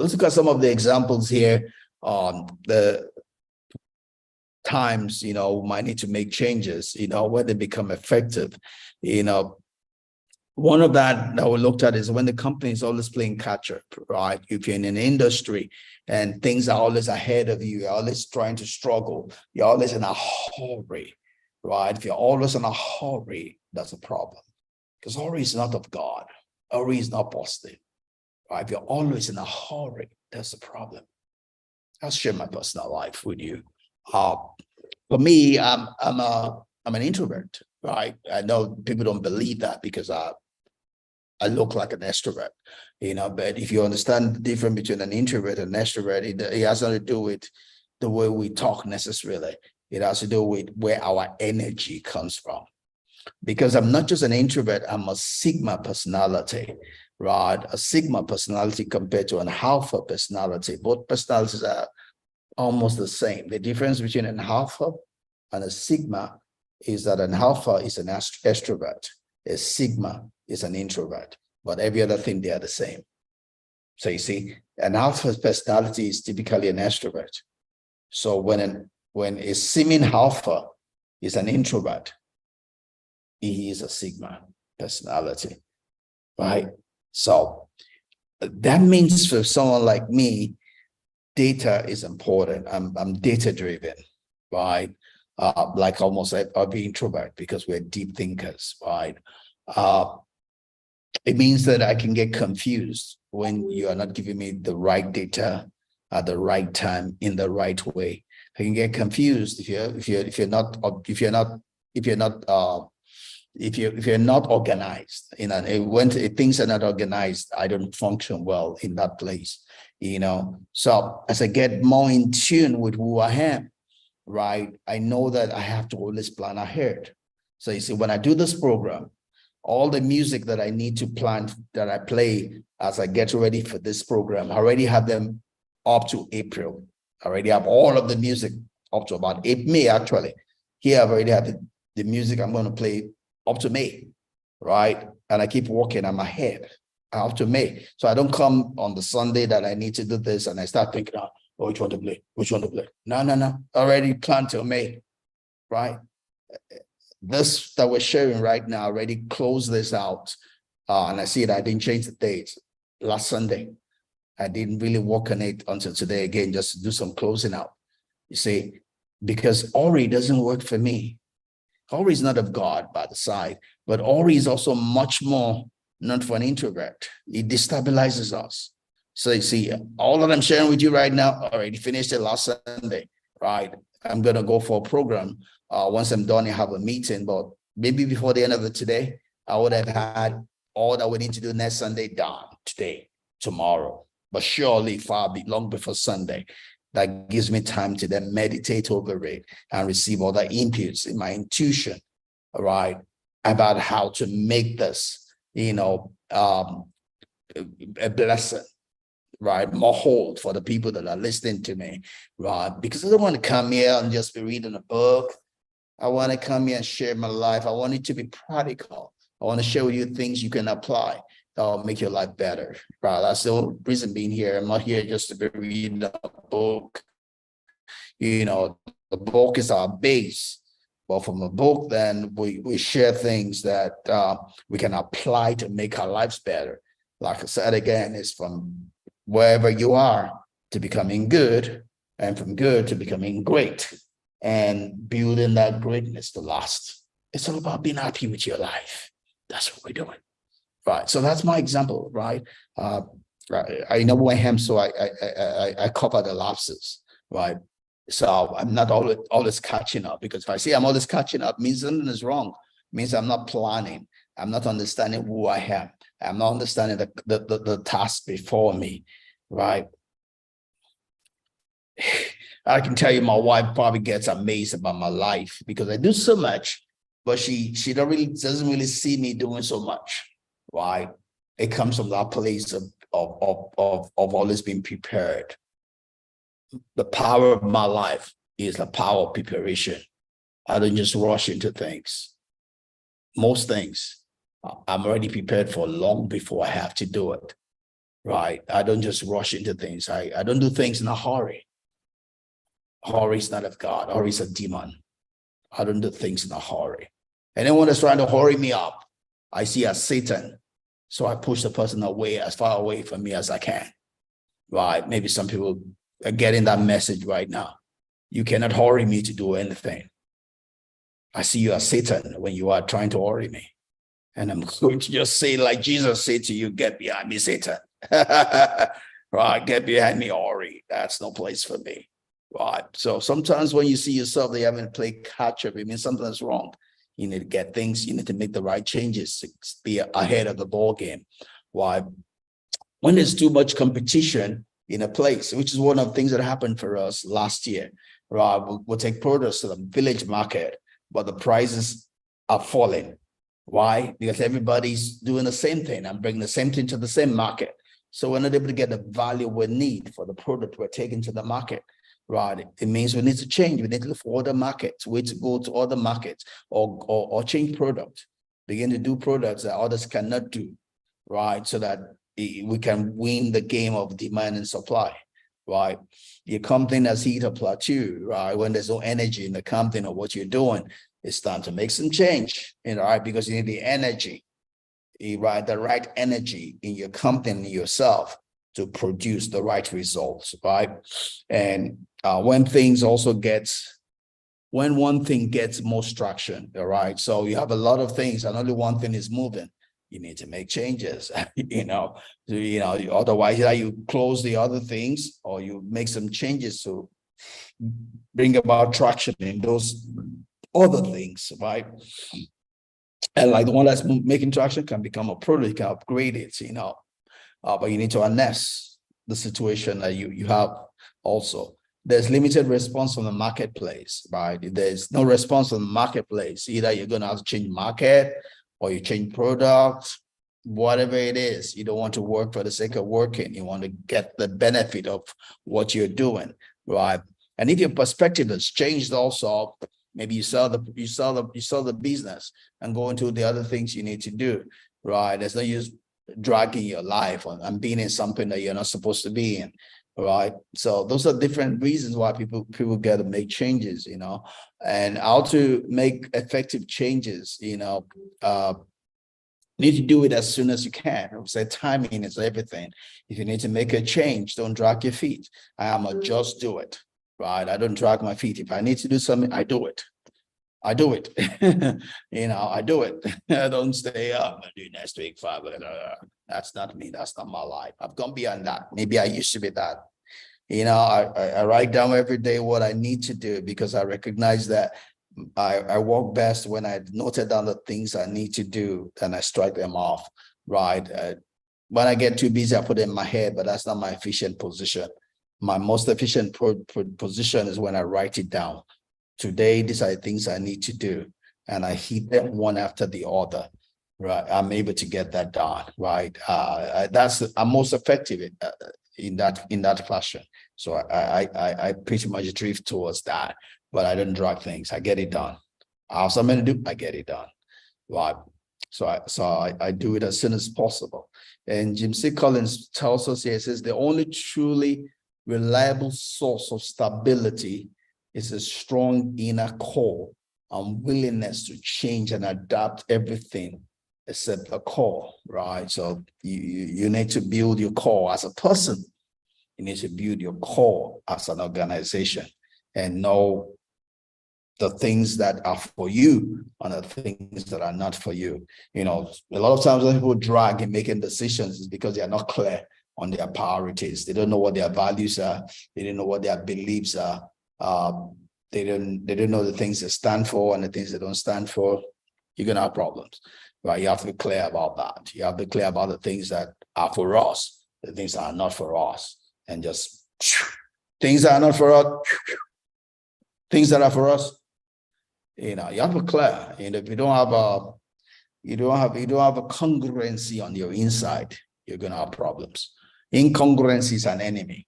let's look at some of the examples here on the times, we might need to make changes, when they become effective. One of that we looked at is when the company is always playing catch up, right? If you're in an industry and things are always ahead of you, you're always trying to struggle, you're always in a hurry, right? If you're always in a hurry, that's a problem. Because hurry is not of God. Hurry is not positive, right? If you're always in a hurry, that's a problem. I'll share my personal life with you. For me, I'm an introvert, right? I know people don't believe that because I look like an extrovert, but if you understand the difference between an introvert and an extrovert, it has nothing to do with the way we talk necessarily. It has to do with where our energy comes from. Because I'm not just an introvert, I'm a Sigma personality, right? A Sigma personality compared to an Alpha personality. Both personalities are almost the same. The difference between an Alpha and a Sigma is that an Alpha is an extrovert, a Sigma is an introvert, but every other thing, they are the same. So you see, an Alpha personality is typically an extrovert. So when a seeming Alpha is an introvert, he is a Sigma personality, right? So that means for someone like me, data is important. I'm data driven, right? Like almost I'll be introvert because we're deep thinkers, right? It means that I can get confused when you are not giving me the right data at the right time in the right way. I can get confused if you're not organized. When things are not organized, I don't function well in that place. So as I get more in tune with who I am, right, I know that I have to always plan ahead. So you see, when I do this program, all the music that I need to plan, that I play as I get ready for this program, I already have them up to April. I already have all of the music up to about May, actually. Here I've already have the music I'm going to play up to May, right? And I keep working, I'm ahead up to May. So I don't come on the Sunday that I need to do this and I start thinking, oh, which one to play? No. Already planned till May, right? This that we're sharing right now, already closed this out. And I see that I didn't change the date last Sunday. I didn't really work on it until today again, just to do some closing out. You see, because Ori doesn't work for me. Ori is not of God by the side, but Ori is also much more not for an introvert. It destabilizes us. So you see, all that I'm sharing with you right now, already finished it last Sunday, right? I'm going to go for a program. Once I'm done, I have a meeting, but maybe before the end of it today, I would have had all that we need to do next Sunday done today, tomorrow, but surely long before Sunday. That gives me time to then meditate over it and receive other inputs in my intuition, right, about how to make this, a blessing, right, more whole for the people that are listening to me, right? Because I don't want to come here and just be reading a book. I want to come here and share my life. I want it to be practical. I want to share with you things you can apply that will make your life better, right? That's the only reason being here. I'm not here just to be reading a book. The book is our base. But from a book, then we share things that we can apply to make our lives better. Like I said again, it's from wherever you are to becoming good, and from good to becoming great, and building that greatness to last. It's all about being happy with your life. That's what we're doing, right? So that's my example, right? I know who I am, so I cover the lapses, right? So I'm not always catching up, because if I say I'm always catching up, means something is wrong. It means I'm not planning. I'm not understanding who I am. I'm not understanding the task before me, right? I can tell you, my wife probably gets amazed about my life because I do so much, but she doesn't really see me doing so much, right? It comes from that place of always being prepared. The power of my life is the power of preparation. I don't just rush into things. Most things I'm already prepared for long before I have to do it. right? I don't just rush into things. I don't do things in a hurry. Hurry is not of God. Hurry is a demon. I don't do things in a hurry. Anyone that's trying to hurry me up, I see as Satan. So I push the person away, as far away from me as I can. Right? Maybe some people are getting that message right now. You cannot hurry me to do anything. I see you as Satan when you are trying to hurry me. And I'm going to just say, like Jesus said to you, get behind me, Satan. Right? Get behind me, hurry. That's no place for me. Right. So sometimes when you see yourself that you haven't played catch up, it means something's wrong. You need to get things, you need to make the right changes to be ahead of the ball game. Why? When there's too much competition in a place, which is one of the things that happened for us last year, right? We'll take produce to the village market, but the prices are falling. Why? Because everybody's doing the same thing and bringing the same thing to the same market. So we're not able to get the value we need for the product we're taking to the market. Right. It means we need to change. We need to look for other markets, way to go to other markets or change product, begin to do products that others cannot do. Right. So that we can win the game of demand and supply. Right. You come in as hit a plateau, right? When there's no energy in the company or what you're doing, it's time to make some change. Right, because you need the energy, right? The right energy in your company, yourself, to produce the right results, right? And when one thing gets most traction, all right? So you have a lot of things and only one thing is moving. You need to make changes, otherwise you close the other things or you make some changes to bring about traction in those other things, right? And like the one that's making traction can become a product, you can upgrade it, but you need to harness the situation that you have also. There's limited response from the marketplace, right? There's no response from the marketplace. Either you're going to have to change market or you change product, whatever it is. You don't want to work for the sake of working. You want to get the benefit of what you're doing, right? And if your perspective has changed also, maybe you sell the business and go into the other things you need to do, right? There's no use dragging your life and being in something that you're not supposed to be in, right? So those are different reasons why people get to make changes, and how to make effective changes, need to do it as soon as you can. I would say timing is everything. If you need to make a change, don't drag your feet. Just do it, right? I don't drag my feet. If I need to do something, I do it. I do it. I do it. I don't stay up and do next week. That's not me. That's not my life. I've gone beyond that. Maybe I used to be that. I write down every day what I need to do because I recognize that I work best when I noted down the things I need to do and I strike them off, right? When I get too busy, I put it in my head, but that's not my efficient position. My most efficient position is when I write it down. Today, these are the things I need to do, and I hit them one after the other, right? I'm able to get that done, right? I'm most effective in that fashion. So I pretty much drift towards that, but I don't drag things. I get it done. I have something to do. I get it done, right? So I do it as soon as possible. And Jim C. Collins tells us here, says the only truly reliable source of stability is a strong inner core and willingness to change and adapt everything except the core, right? So you need to build your core as a person. You need to build your core as an organization and know the things that are for you and the things that are not for you. A lot of times when people drag in making decisions is because they are not clear on their priorities. They don't know what their values are. They don't know what their beliefs are. They don't know the things they stand for and the things they don't stand for. You're gonna have problems, right? You have to be clear about that. You have to be clear about the things that are for us, the things that are not for us, and just things that are not for us, things that are for us. You have to be clear. If you don't have a congruency on your inside, you're gonna have problems. Incongruency is an enemy,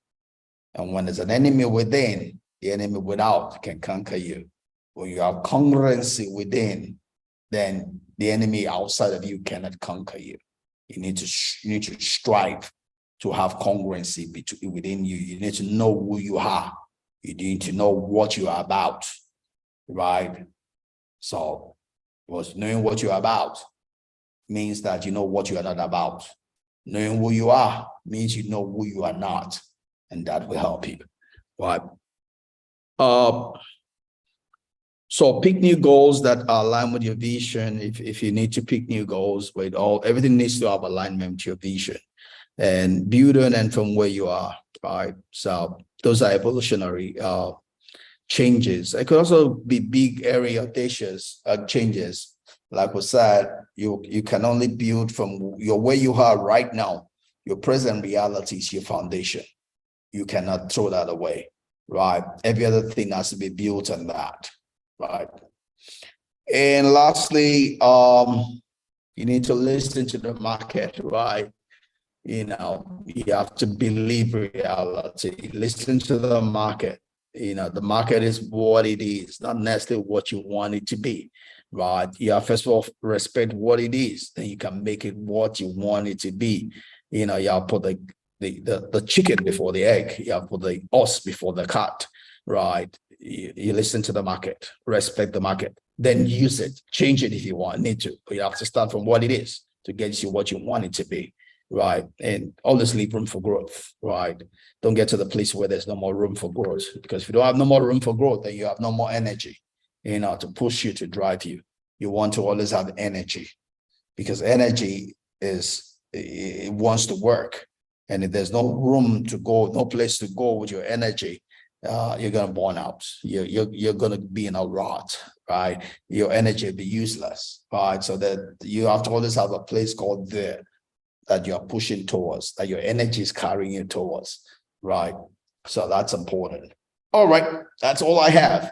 and when there's an enemy within, the enemy without can conquer you. When you have congruency within, then the enemy outside of you cannot conquer you. You need to strive to have congruency between within you. You need to know who you are. You need to know what you are about, right? So, because knowing what you're about means that you know what you are not about. Knowing who you are means you know who you are not, and that will help you, right? So pick new goals that align with your vision. If you need to pick new goals, with everything needs to have alignment to your vision and build on and from where you are, right? So those are evolutionary changes. It could also be big area audacious changes. Like we said, you can only build from your where you are right now. Your present reality is your foundation. You cannot throw that away, right? Every other thing has to be built on that, right? And lastly, you need to listen to the market, right? You have to believe reality. Listen to the market. The market is what it is, not necessarily what you want it to be, right? You have first of all respect what it is, then you can make it what you want it to be. You have put the chicken before the egg. You have put the horse before the cart, right? You listen to the market, respect the market, then use it, change it if you need to. But you have to start from what it is to get you what you want it to be. Right. And always leave room for growth. Right. Don't get to the place where there's no more room for growth, because if you don't have no more room for growth, then you have no more energy, to push you, to drive you. You want to always have energy, because energy it wants to work. And if there's no room to go, no place to go with your energy, you're going to burn out. You're going to be in a rut, right? Your energy will be useless, right? So that you have to always have a place called there that you're pushing towards, that your energy is carrying you towards, right? So that's important. All right, that's all I have.